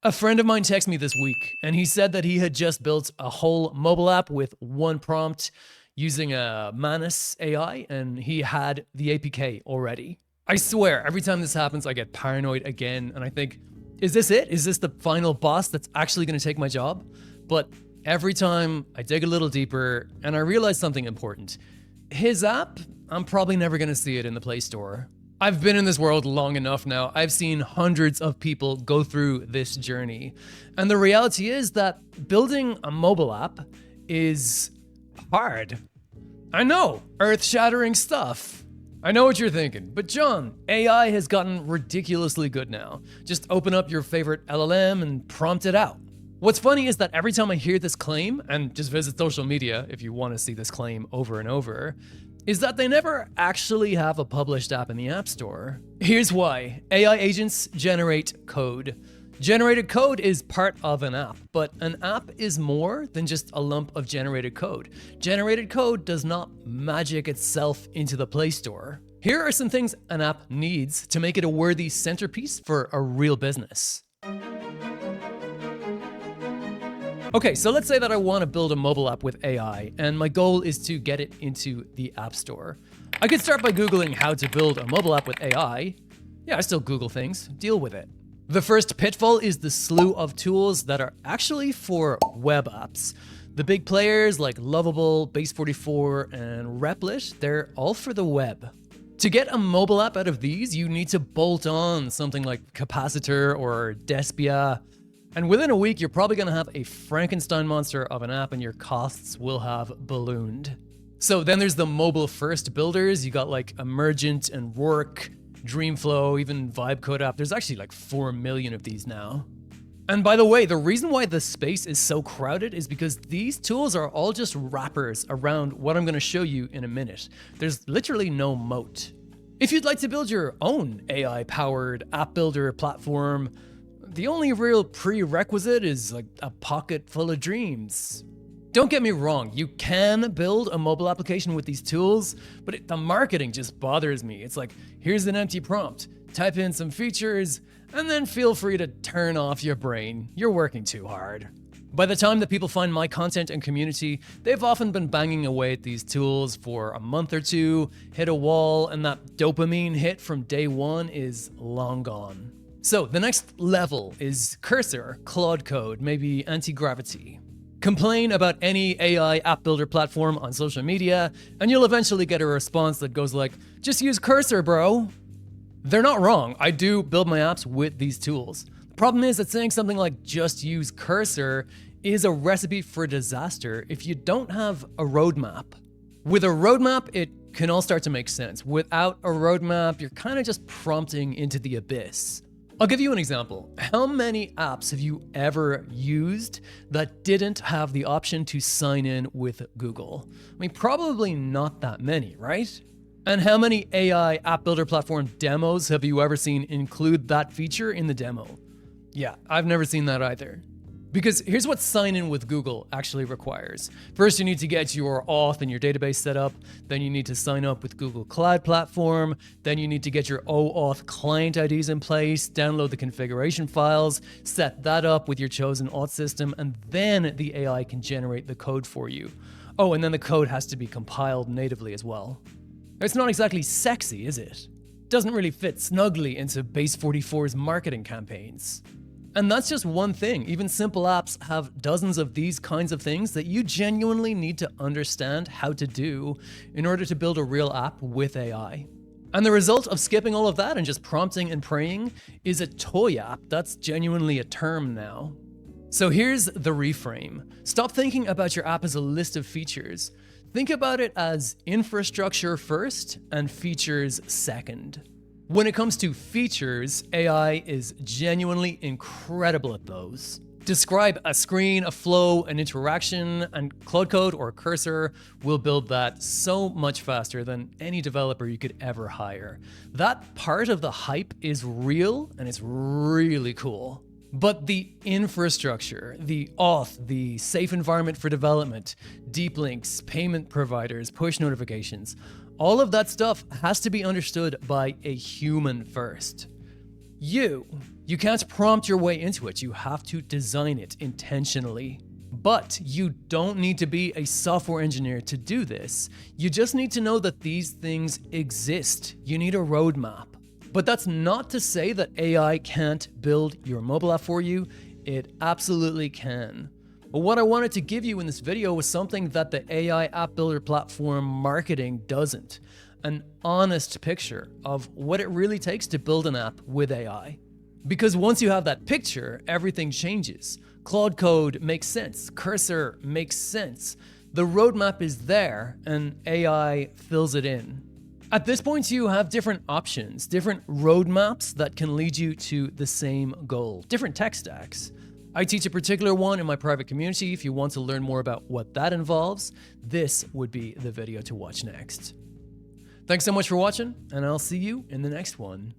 A friend of mine texted me this week, and he said that he had just built a whole mobile app with one prompt using a Manus AI, and he had the APK already. I swear, every time this happens, I get paranoid again, and I think, is this it? Is this the final boss that's actually going to take my job? But every time I dig a little deeper, and I realize something important. His app, I'm probably never going to see it in the Play Store. I've been in this world long enough now. I've seen hundreds of people go through this journey. And the reality is that building a mobile app is hard. I know, earth-shattering stuff. I know what you're thinking, but John, AI has gotten ridiculously good now. Just open up your favorite LLM and prompt it out. What's funny is that every time I hear this claim, and just visit social media if you want to see this claim over and over, is that they never actually have a published app in the App Store. Here's why. AI agents generate code. Generated code is part of an app, but an app is more than just a lump of generated code. Generated code does not magic itself into the Play Store. Here are some things an app needs to make it a worthy centerpiece for a real business. Okay, so let's say that I want to build a mobile app with AI, and my goal is to get it into the App Store. I could start by Googling how to build a mobile app with AI. Yeah, I still Google things, deal with it. The first pitfall is the slew of tools that are actually for web apps. The big players like Lovable, Base44, and Replit, they're all for the web. To get a mobile app out of these, you need to bolt on something like Capacitor or Despia. And within a week, you're probably going to have a Frankenstein monster of an app and your costs will have ballooned. So then there's the mobile first builders. You got like Emergent and Work, Dreamflow, even Vibecode app. There's actually like 4 million of these now. And by the way, the reason why the space is so crowded is because these tools are all just wrappers around what I'm going to show you in a minute. There's literally no moat. If you'd like to build your own AI-powered app builder platform, the only real prerequisite is like a pocket full of dreams. Don't get me wrong, you can build a mobile application with these tools, but the marketing just bothers me. It's like, here's an empty prompt, type in some features, and then feel free to turn off your brain. You're working too hard. By the time that people find my content and community, they've often been banging away at these tools for a month or two, hit a wall, and that dopamine hit from day one is long gone. So the next level is Cursor, Claude Code, maybe Anti-Gravity. Complain about any AI app builder platform on social media, and you'll eventually get a response that goes like, just use Cursor, bro. They're not wrong. I do build my apps with these tools. The problem is that saying something like just use Cursor is a recipe for disaster if you don't have a roadmap. With a roadmap, it can all start to make sense. Without a roadmap, you're kind of just prompting into the abyss. I'll give you an example. How many apps have you ever used that didn't have the option to sign in with Google? I mean, probably not that many, right? And how many AI app builder platform demos have you ever seen include that feature in the demo? Yeah, I've never seen that either. Because here's what sign in with Google actually requires. First, you need to get your auth and your database set up. Then you need to sign up with Google Cloud Platform. Then you need to get your OAuth client IDs in place, download the configuration files, set that up with your chosen auth system, and then the AI can generate the code for you. Oh, and then the code has to be compiled natively as well. It's not exactly sexy, is it? Doesn't really fit snugly into Base44's marketing campaigns. And that's just one thing. Even simple apps have dozens of these kinds of things that you genuinely need to understand how to do in order to build a real app with AI. And the result of skipping all of that and just prompting and praying is a toy app. That's genuinely a term now. So here's the reframe. Stop thinking about your app as a list of features. Think about it as infrastructure first and features second. When it comes to features, AI is genuinely incredible at those. Describe a screen, a flow, an interaction, and Claude Code or Cursor will build that so much faster than any developer you could ever hire. That part of the hype is real and it's really cool. But the infrastructure, the auth, the safe environment for development, deep links, payment providers, push notifications, all of that stuff has to be understood by a human first. You. You can't prompt your way into it, you have to design it intentionally. But you don't need to be a software engineer to do this. You just need to know that these things exist. You need a roadmap. But that's not to say that AI can't build your mobile app for you. It absolutely can. But what I wanted to give you in this video was something that the AI app builder platform marketing doesn't. An honest picture of what it really takes to build an app with AI. Because once you have that picture, everything changes. Claude Code makes sense, Cursor makes sense. The roadmap is there and AI fills it in. At this point, you have different options, different roadmaps that can lead you to the same goal, different tech stacks. I teach a particular one in my private community. If you want to learn more about what that involves, this would be the video to watch next. Thanks so much for watching, and I'll see you in the next one.